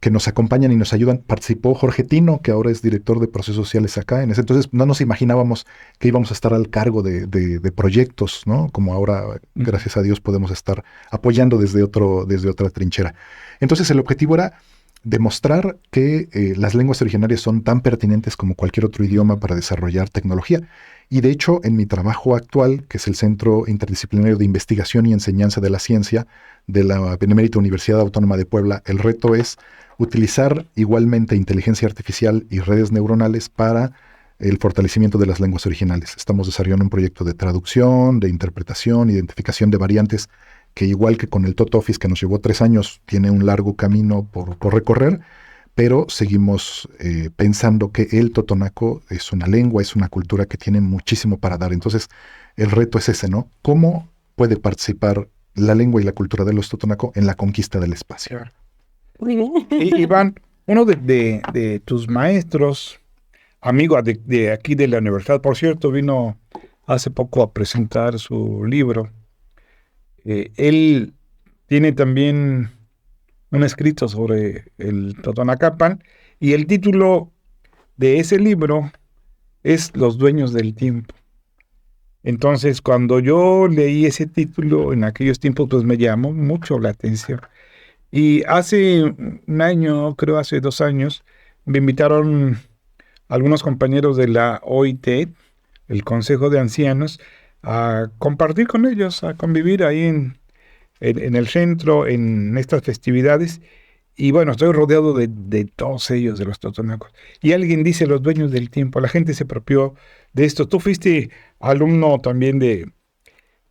que nos acompañan y nos ayudan. Participó Jorge Tino, que ahora es director de procesos sociales acá. En ese entonces no nos imaginábamos que íbamos a estar al cargo de proyectos, ¿no? Como ahora, gracias a Dios, podemos estar apoyando desde otra trinchera. Entonces el objetivo era demostrar que las lenguas originarias son tan pertinentes como cualquier otro idioma para desarrollar tecnología. Y de hecho, en mi trabajo actual, que es el Centro Interdisciplinario de Investigación y Enseñanza de la Ciencia de la Benemérita Universidad Autónoma de Puebla, el reto es utilizar igualmente inteligencia artificial y redes neuronales para el fortalecimiento de las lenguas originales. Estamos desarrollando un proyecto de traducción, de interpretación, identificación de variantes, que igual que con el TOTOFIS, que nos llevó 3 años, tiene un largo camino por recorrer, pero seguimos pensando que el totonaco es una lengua, es una cultura que tiene muchísimo para dar. Entonces, el reto es ese, ¿no? ¿Cómo puede participar la lengua y la cultura de los totonaco en la conquista del espacio? Claro. Muy bien. Iván, uno de tus maestros, amigo de aquí de la universidad, por cierto, vino hace poco a presentar su libro. Él tiene también un escrito sobre el Totonacapan y el título de ese libro es Los dueños del tiempo. Entonces, cuando yo leí ese título en aquellos tiempos, pues me llamó mucho la atención. Y hace un año, creo hace 2 años, me invitaron algunos compañeros de la OIT, el Consejo de Ancianos, a compartir con ellos, a convivir ahí en el centro, en estas festividades. Y bueno, estoy rodeado de todos ellos, de los totonacos. Y alguien dice los dueños del tiempo, la gente se apropió de esto. Tú fuiste alumno también de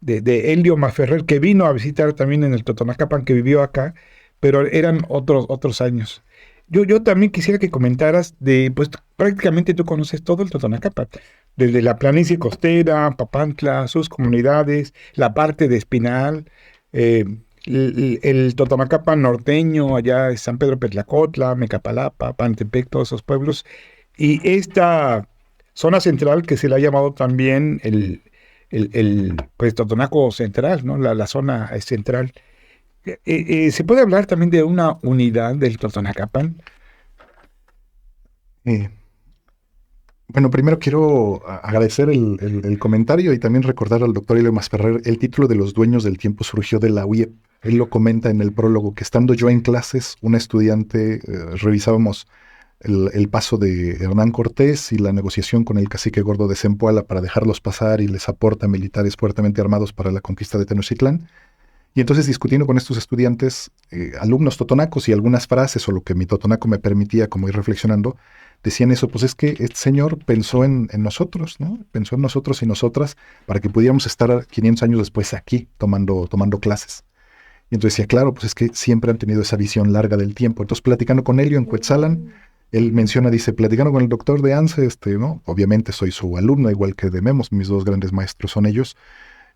Elio Maferrer, que vino a visitar también en el Totonacapan, que vivió acá, pero eran otros años. Yo también quisiera que comentaras pues prácticamente tú conoces todo el Totonacapan, desde la planicie costera, Papantla, sus comunidades, la parte de Espinal, el Totonacapan norteño, allá es San Pedro Petlacotla, Mecapalapa, Pantepec, todos esos pueblos, y esta zona central que se le ha llamado también pues Totonaco central, ¿no? La zona central. ¿Se puede hablar también de una unidad del Totonacapan? Bueno, primero quiero agradecer el comentario y también recordar al doctor Elio Masferrer. El título de Los dueños del tiempo surgió de la UIEP. Él lo comenta en el prólogo, que estando yo en clases, un estudiante, revisábamos el paso de Hernán Cortés y la negociación con el cacique gordo de Zempoala para dejarlos pasar y les aporta militares fuertemente armados para la conquista de Tenochtitlán. Y entonces, discutiendo con estos estudiantes, alumnos totonacos, y algunas frases o lo que mi totonaco me permitía como ir reflexionando, decían eso: pues es que este señor pensó en nosotros, ¿no? Pensó en nosotros y nosotras para que pudiéramos estar 500 años después aquí tomando clases. Y entonces decía, claro, pues es que siempre han tenido esa visión larga del tiempo. Entonces, platicando con Elio en Cuetzalan, él menciona, dice, platicando con el doctor de Anse, ¿no? Obviamente soy su alumno, igual que de Memos, mis 2 grandes maestros son ellos.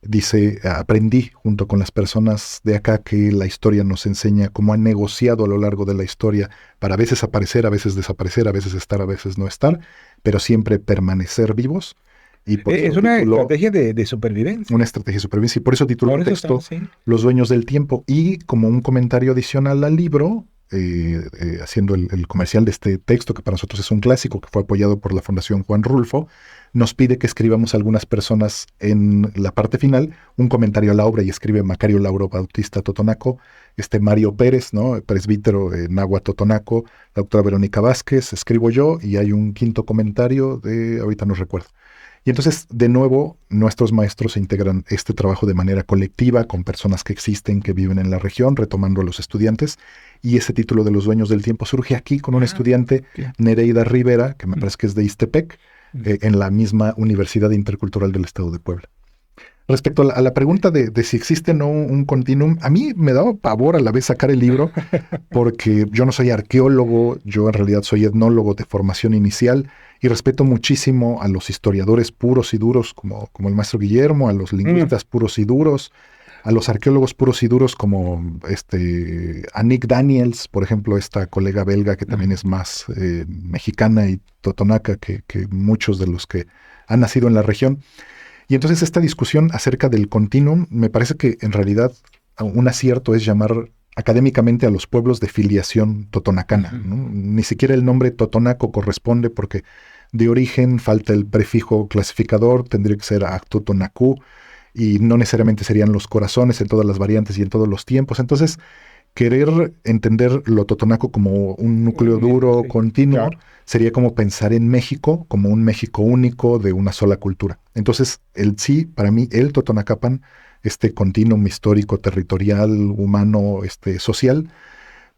Dice, aprendí junto con las personas de acá que la historia nos enseña cómo han negociado a lo largo de la historia para a veces aparecer, a veces desaparecer, a veces estar, a veces no estar, pero siempre permanecer vivos. Y por Es una estrategia de supervivencia. Una estrategia de supervivencia, y por eso tituló el texto sí. Los dueños del tiempo. Y como un comentario adicional al libro, haciendo el comercial de este texto, que para nosotros es un clásico, que fue apoyado por la Fundación Juan Rulfo, nos pide que escribamos algunas personas en la parte final un comentario a la obra, y escribe Macario Lauro Bautista Totonaco, Mario Pérez, ¿no? Presbítero Nahua Totonaco, la doctora Verónica Vázquez, escribo yo, y hay un 5º comentario ahorita no recuerdo. Y entonces, de nuevo, nuestros maestros integran este trabajo de manera colectiva, con personas que existen, que viven en la región, retomando a los estudiantes. Y ese título de Los dueños del tiempo surge aquí con un estudiante, Nereida Rivera, que me parece que es de Ixtepec, en la misma Universidad Intercultural del Estado de Puebla. Respecto a la pregunta de si existe o no un continuum, a mí me daba pavor a la vez sacar el libro, porque yo no soy arqueólogo, yo en realidad soy etnólogo de formación inicial, y respeto muchísimo a los historiadores puros y duros como el maestro Guillermo, a los lingüistas puros y duros, a los arqueólogos puros y duros como Annick Daniels, por ejemplo, esta colega belga que también es más mexicana y totonaca que muchos de los que han nacido en la región. Y entonces esta discusión acerca del continuum, me parece que en realidad un acierto es llamar académicamente a los pueblos de filiación totonacana, ¿no? Ni siquiera el nombre totonaco corresponde porque de origen falta el prefijo clasificador, tendría que ser Actotonacú, y no necesariamente serían los corazones en todas las variantes y en todos los tiempos. Entonces, querer entender lo totonaco como un núcleo duro, Sí, continuo, claro. sería como pensar en México como un México único de una sola cultura. Entonces, para mí, el Totonacapan, este continuum histórico, territorial, humano, social,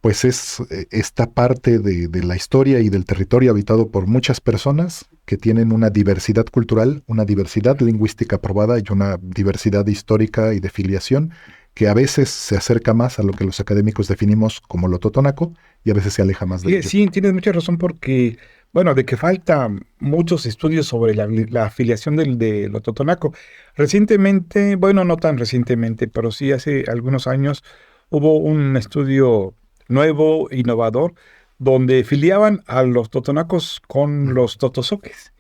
pues es esta parte de la historia y del territorio habitado por muchas personas que tienen una diversidad cultural, una diversidad lingüística probada y una diversidad histórica y de filiación que a veces se acerca más a lo que los académicos definimos como lo totonaco y a veces se aleja más de Sí, ello. sí, tienes mucha razón porque, bueno, de que faltan muchos estudios sobre la afiliación de lo totonaco. Recientemente, bueno, no tan recientemente, pero sí hace algunos años hubo un estudio nuevo, innovador, donde filiaban a los totonacos con los totosoques.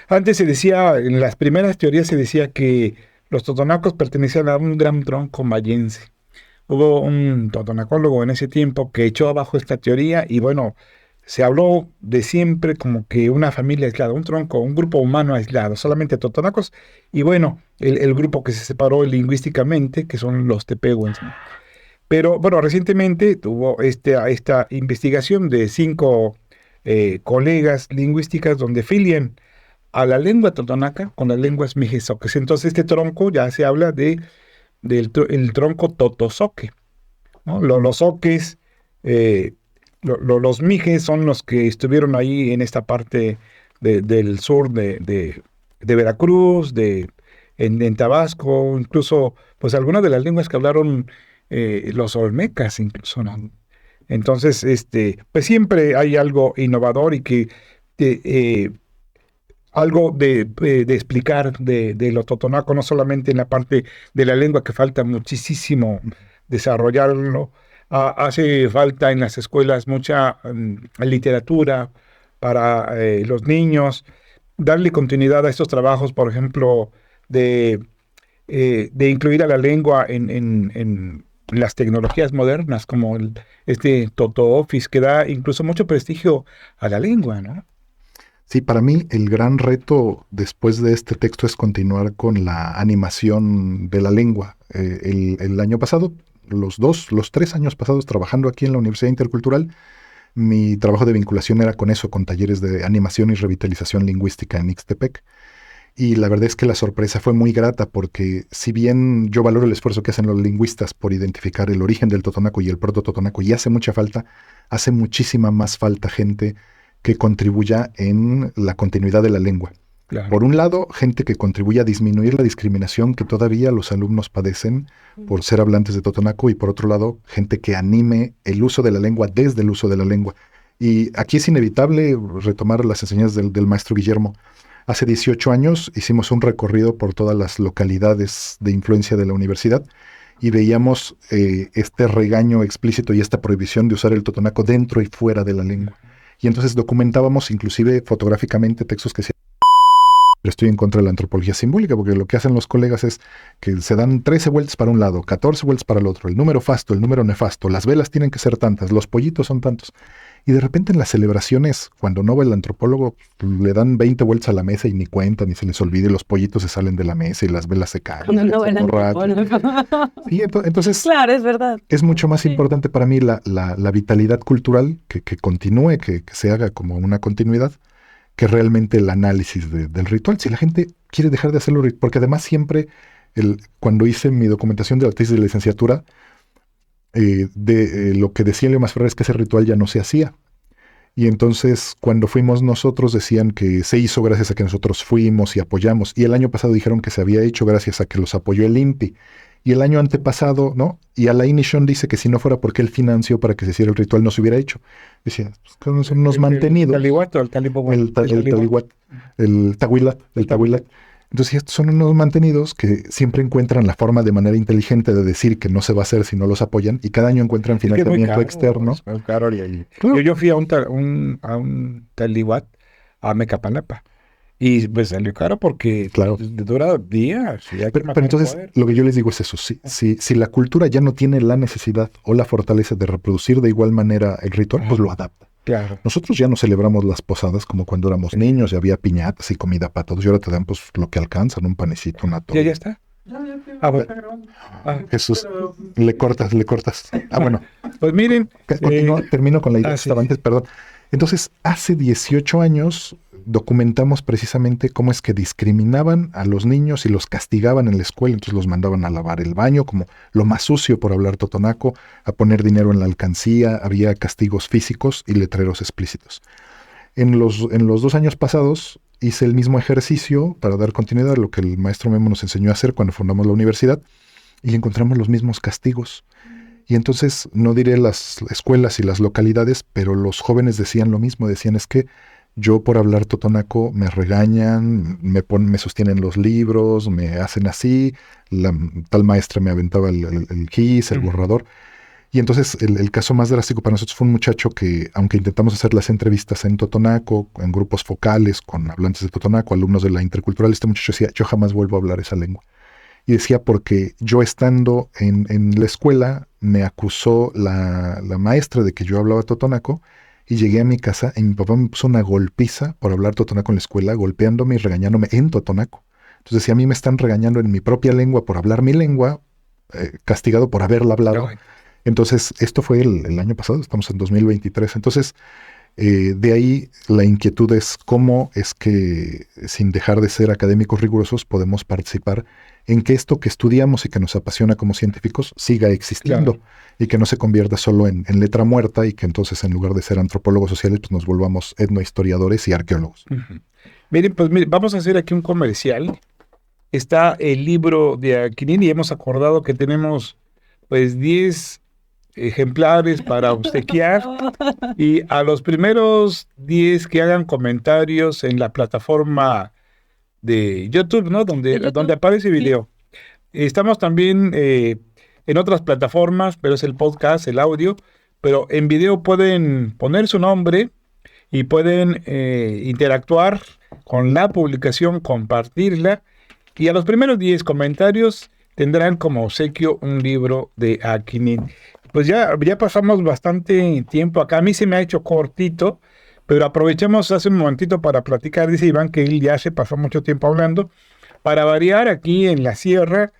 Antes se decía, en las primeras teorías se decía que los totonacos pertenecían a un gran tronco mayense. Hubo un totonacólogo en ese tiempo que echó abajo esta teoría y bueno, se habló de siempre como que una familia aislada, un tronco, un grupo humano aislado, solamente totonacos y bueno, el grupo que se separó lingüísticamente, que son los tepehuens, ¿no? Pero bueno, recientemente tuvo esta investigación de 5 colegas lingüísticas donde filian a la lengua totonaca con las lenguas mijezoques. Entonces este tronco ya se habla el tronco totosoque, ¿no? Los soques, eh, los mijes son los que estuvieron ahí en esta parte del sur de Veracruz, en Tabasco, incluso pues algunas de las lenguas que hablaron los olmecas incluso, ¿no? Entonces, pues siempre hay algo innovador y que eh, eh, algo de explicar de lo totonaco, no solamente en la parte de la lengua que falta muchísimo desarrollarlo. Hace falta en las escuelas mucha literatura para los niños, darle continuidad a estos trabajos, por ejemplo, de incluir a la lengua en las tecnologías modernas, como este Toto Office, que da incluso mucho prestigio a la lengua, ¿no? Sí, para mí el gran reto después de este texto es continuar con la animación de la lengua. El año pasado, los 3 años pasados trabajando aquí en la Universidad Intercultural, mi trabajo de vinculación era con eso, con talleres de animación y revitalización lingüística en Ixtepec. Y la verdad es que la sorpresa fue muy grata porque si bien yo valoro el esfuerzo que hacen los lingüistas por identificar el origen del totonaco y el proto-totonaco y hace mucha falta, hace muchísima más falta gente que contribuya en la continuidad de la lengua. Claro. Por un lado, gente que contribuya a disminuir la discriminación que todavía los alumnos padecen por ser hablantes de totonaco y por otro lado, gente que anime el uso de la lengua desde el uso de la lengua. Y aquí es inevitable retomar las enseñanzas del maestro Guillermo. Hace 18 años hicimos un recorrido por todas las localidades de influencia de la universidad y veíamos este regaño explícito y esta prohibición de usar el totonaco dentro y fuera de la lengua. Y entonces documentábamos inclusive fotográficamente textos que decían, pero estoy en contra de la antropología simbólica, porque lo que hacen los colegas es que se dan 13 vueltas para un lado, 14 vueltas para el otro, el número fasto, el número nefasto, las velas tienen que ser tantas, los pollitos son tantos. Y de repente en las celebraciones, cuando no va el antropólogo, le dan 20 vueltas a la mesa y ni cuentan, ni se les olvide, los pollitos se salen de la mesa y las velas se caen. Cuando no va el antropólogo. Sí, entonces Claro, es verdad. es mucho más Sí. importante para mí la vitalidad cultural, que continúe, que se haga como una continuidad, que realmente el análisis del ritual. Si la gente quiere dejar de hacerlo, porque además siempre, cuando hice mi documentación de la tesis de licenciatura, lo que decía Leo Masferrer es que ese ritual ya no se hacía. Y entonces cuando fuimos nosotros decían que se hizo gracias a que nosotros fuimos y apoyamos. Y el año pasado dijeron que se había hecho gracias a que los apoyó el INPI. Y el año antepasado, ¿no? Y Alain Ishon dice que si no fuera porque él financió para que se hiciera el ritual, no se hubiera hecho. Decía, pues, son unos mantenidos. El talihuat o el talipohuat. El tahuilat. Entonces estos son unos mantenidos que siempre encuentran la forma de manera inteligente de decir que no se va a hacer si no los apoyan y cada año encuentran financiamiento externo. Es muy caro. Yo fui a un talihuat a Mecapanapa Y pues salió caro porque Claro. dura días. Y hay que Pero matar entonces, poder. lo que yo les digo es eso. Si la cultura ya no tiene la necesidad o la fortaleza de reproducir de igual manera el ritual, pues lo adapta. Claro. Nosotros ya no celebramos las posadas como cuando éramos niños y había piñatas y comida para todos. Y ahora te dan pues lo que alcanzan, un panecito, una ¿Ya torta. está? Ah, bueno. Ah, Jesús, le cortas. Ah, bueno, pues miren, termino con la idea que sí. estaba antes, perdón. Entonces, hace 18 años documentamos precisamente cómo es que discriminaban a los niños y los castigaban en la escuela. Entonces los mandaban a lavar el baño como lo más sucio por hablar totonaco, a poner dinero en la alcancía, había castigos físicos y letreros explícitos. En los 2 años pasados hice el mismo ejercicio para dar continuidad a lo que el maestro Memo nos enseñó a hacer cuando fundamos la universidad y encontramos los mismos castigos. Y entonces, no diré las escuelas y las localidades, pero los jóvenes decían lo mismo, decían es que yo por hablar totonaco me regañan, me sostienen los libros, me hacen así, la tal maestra me aventaba el gis, el borrador. Y entonces el caso más drástico para nosotros fue un muchacho que, aunque intentamos hacer las entrevistas en totonaco, en grupos focales, con hablantes de totonaco, alumnos de la intercultural, este muchacho decía, yo jamás vuelvo a hablar esa lengua. Y decía, porque yo estando en la escuela, me acusó la maestra de que yo hablaba totonaco, y llegué a mi casa y mi papá me puso una golpiza por hablar totonaco en la escuela, golpeándome y regañándome en totonaco. Entonces, si a mí me están regañando en mi propia lengua por hablar mi lengua, castigado por haberla hablado. Ay. Entonces, esto fue el año pasado, estamos en 2023. Entonces, de ahí la inquietud es cómo es que, sin dejar de ser académicos rigurosos, podemos participar en que esto que estudiamos y que nos apasiona como científicos siga existiendo, Claro. y que no se convierta solo en letra muerta, y que entonces, en lugar de ser antropólogos sociales, pues nos volvamos etnohistoriadores y arqueólogos. Ujú. Miren, pues miren, vamos a hacer aquí un comercial. Está el libro de Aquilín y hemos acordado que tenemos pues 10 ejemplares para obsequiar, y a los primeros 10 que hagan comentarios en la plataforma de YouTube, ¿no? De YouTube, donde aparece sí. video. Estamos también en otras plataformas, pero es el podcast, el audio, pero en video pueden poner su nombre y pueden interactuar con la publicación, compartirla, y a los primeros 10 comentarios tendrán como obsequio un libro de Aquilín. Pues ya pasamos bastante tiempo acá. A mí se me ha hecho cortito, pero aprovechemos hace un momentito para platicar. Dice Iván que él ya se pasó mucho tiempo hablando. Para variar, aquí en la sierra,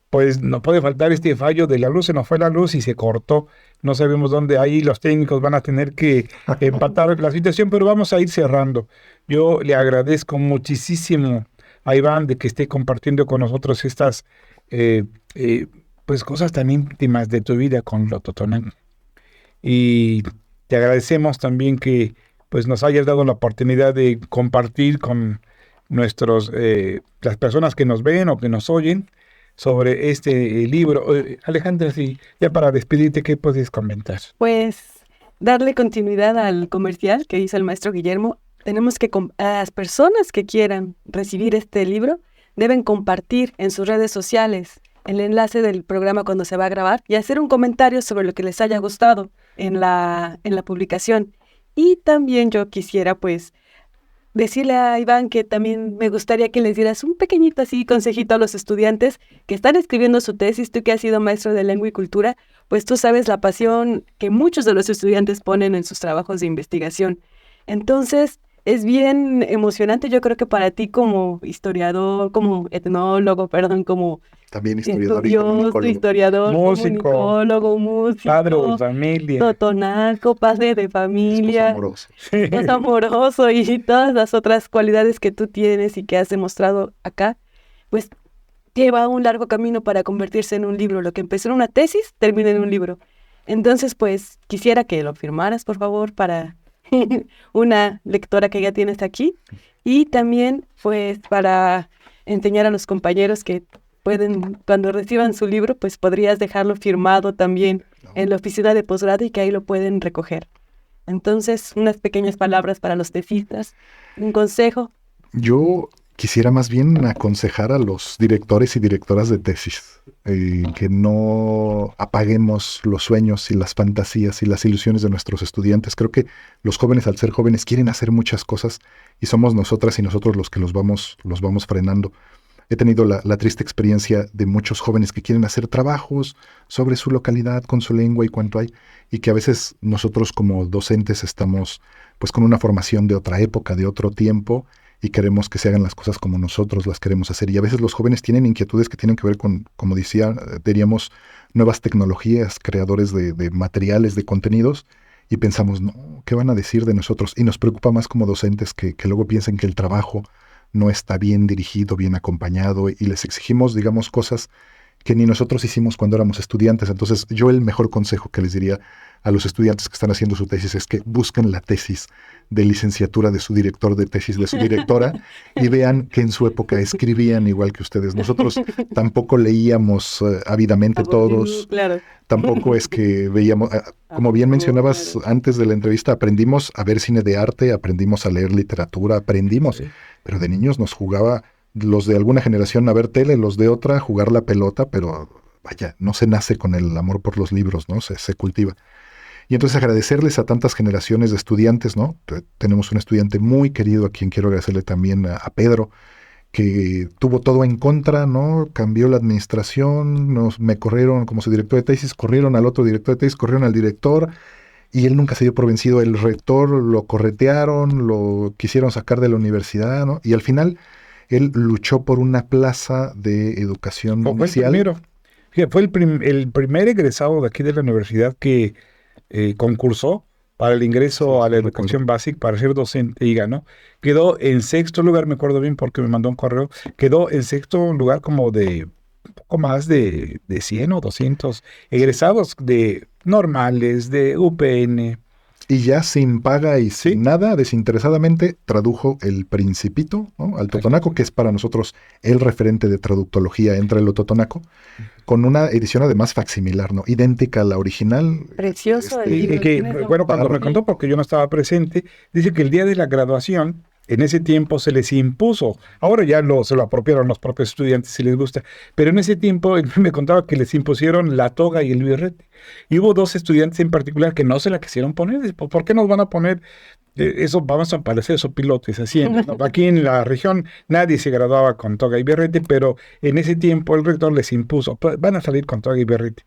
pues no puede faltar este fallo de la luz. Se nos fue la luz y se cortó. No sabemos dónde. Ahí los técnicos van a tener que empatar la situación, pero vamos a ir cerrando. Yo le agradezco muchísimo a Iván de que esté compartiendo con nosotros estas pues cosas tan íntimas de tu vida con lo totonaco. Y te agradecemos también que pues nos hayas dado la oportunidad de compartir con las personas que nos ven o que nos oyen sobre este libro. Alejandra, sí, ya para despedirte, ¿qué puedes comentar? Pues darle continuidad al comercial que hizo el maestro Guillermo. Tenemos que, a las personas que quieran recibir este libro, deben compartir en sus redes sociales el enlace del programa cuando se va a grabar y hacer un comentario sobre lo que les haya gustado en la publicación. Y también yo quisiera pues decirle a Iván que también me gustaría que les dieras un pequeñito así consejito a los estudiantes que están escribiendo su tesis. Tú que has sido maestro de lengua y cultura, pues tú sabes la pasión que muchos de los estudiantes ponen en sus trabajos de investigación. Entonces, es bien emocionante, yo creo que para ti como historiador, como etnólogo, como También historiador y estudioso, comunicólogo. historiador, Músico, comunicólogo, músico, padre de familia. totonaco, padre de Esposo familia, amoroso. esposo amoroso y todas las otras cualidades que tú tienes y que has demostrado acá, pues lleva un largo camino para convertirse en un libro. Lo que empezó en una tesis termina en un libro. Entonces, pues quisiera que lo firmaras, por favor, para una lectora que ya tienes aquí, y también pues para enseñar a los compañeros que pueden, cuando reciban su libro, pues podrías dejarlo firmado también en la oficina de posgrado y que ahí lo pueden recoger. Entonces, unas pequeñas palabras para los tesistas, un consejo. Yo quisiera más bien aconsejar a los directores y directoras de tesis que no apaguemos los sueños y las fantasías y las ilusiones de nuestros estudiantes. Creo que los jóvenes, al ser jóvenes, quieren hacer muchas cosas y somos nosotras y nosotros los que los vamos frenando. He tenido la triste experiencia de muchos jóvenes que quieren hacer trabajos sobre su localidad, con su lengua y cuánto hay, y que a veces nosotros como docentes estamos pues con una formación de otra época, de otro tiempo, y queremos que se hagan las cosas como nosotros las queremos hacer. Y a veces los jóvenes tienen inquietudes que tienen que ver con, como diríamos, nuevas tecnologías, creadores de materiales, de contenidos, y pensamos, no, ¿qué van a decir de nosotros? Y nos preocupa más como docentes que luego piensen que el trabajo no está bien dirigido, bien acompañado, y les exigimos, digamos, cosas que ni nosotros hicimos cuando éramos estudiantes. Entonces, yo el mejor consejo que les diría a los estudiantes que están haciendo su tesis es que busquen la tesis de licenciatura de su director de tesis, de su directora, y vean que en su época escribían igual que ustedes. Nosotros tampoco leíamos ávidamente todos, Claro. tampoco es que veíamos, como bien mencionabas antes de la entrevista, aprendimos a ver cine de arte, aprendimos a leer literatura, aprendimos, pero de niños nos jugaba, los de alguna generación a ver tele, los de otra a jugar la pelota, pero vaya, no se nace con el amor por los libros, ¿no? Se cultiva. Y entonces agradecerles a tantas generaciones de estudiantes, ¿no? Tenemos un estudiante muy querido a quien quiero agradecerle también a Pedro, que tuvo todo en contra, ¿no? Cambió la administración, me corrieron como su director de tesis, corrieron al otro director de tesis, corrieron al director, y él nunca se dio por vencido. El rector lo corretearon, lo quisieron sacar de la universidad, ¿no? Y al final él luchó por una plaza de educación inicial. Fue el primero. Fíjate, fue el primer egresado de aquí de la universidad que concursó para el ingreso a la educación básica, para ser docente, y ganó. Quedó en sexto lugar, me acuerdo bien porque me mandó un correo, quedó en sexto lugar como de un poco más de 100 o 200 egresados de normales, de UPN. Y ya sin paga y sin nada, desinteresadamente, tradujo El Principito, ¿no? Al totonaco, que es para nosotros el referente de traductología entre lo totonaco, con una edición además facsimilar, ¿no? Idéntica a la original. Precioso el libro. Bueno, cuando me contó, porque yo no estaba presente, dice que el día de la graduación, en ese tiempo se les impuso, ahora ya se lo apropiaron los propios estudiantes si les gusta, pero en ese tiempo él me contaba que les impusieron la toga y el birrete. Y hubo dos estudiantes en particular que no se la quisieron poner. ¿Por qué nos van a poner eso? Vamos a parecer sopilotes haciendo, ¿no? Aquí en la región nadie se graduaba con toga y birrete, pero en ese tiempo el rector les impuso, van a salir con toga y birrete.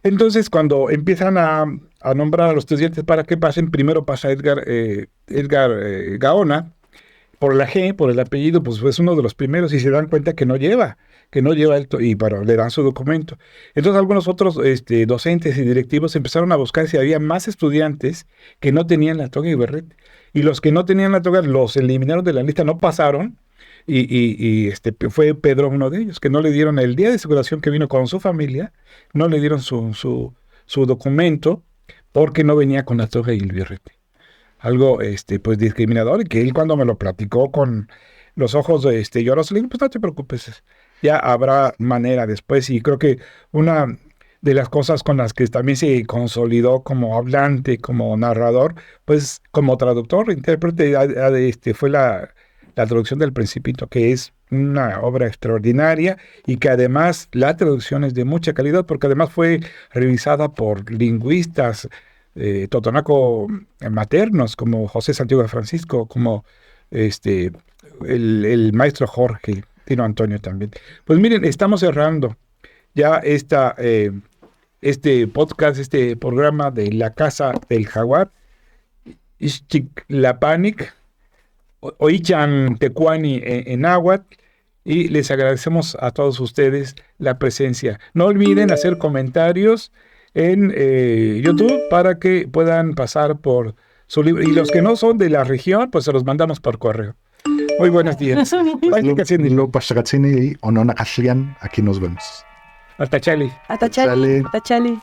Entonces, cuando empiezan a nombrar a los estudiantes para que pasen, primero pasa Edgar Gaona, por la G, por el apellido, pues es uno de los primeros, y se dan cuenta que no lleva pero le dan su documento. Entonces algunos otros docentes y directivos empezaron a buscar si había más estudiantes que no tenían la toga y birrete. Y los que no tenían la toga los eliminaron de la lista, no pasaron, y fue Pedro uno de ellos, que no le dieron el día de su graduación, que vino con su familia, no le dieron su documento porque no venía con la toga y el birrete. Algo pues discriminador, y que él cuando me lo platicó con los ojos llorosos, le dije, pues no te preocupes, ya habrá manera después. Y creo que una de las cosas con las que también se consolidó como hablante, como narrador, pues como traductor, intérprete, fue la traducción del Principito, que es una obra extraordinaria, y que además la traducción es de mucha calidad, porque además fue revisada por lingüistas totonaco maternos, como José Santiago de Francisco, como el maestro Jorge Tino Antonio también. Pues miren, estamos cerrando ya este podcast, este programa de La Casa del Jaguar, Ixchiclapanic, Oichan Tecuani en náhuatl, y les agradecemos a todos ustedes la presencia. No olviden hacer comentarios en YouTube para que puedan pasar por su libro. Y los que no son de la región, pues se los mandamos por correo. Muy buenos días. Lo y Onona Ashlian, aquí nos vemos. Hasta Chali. Hasta Chali.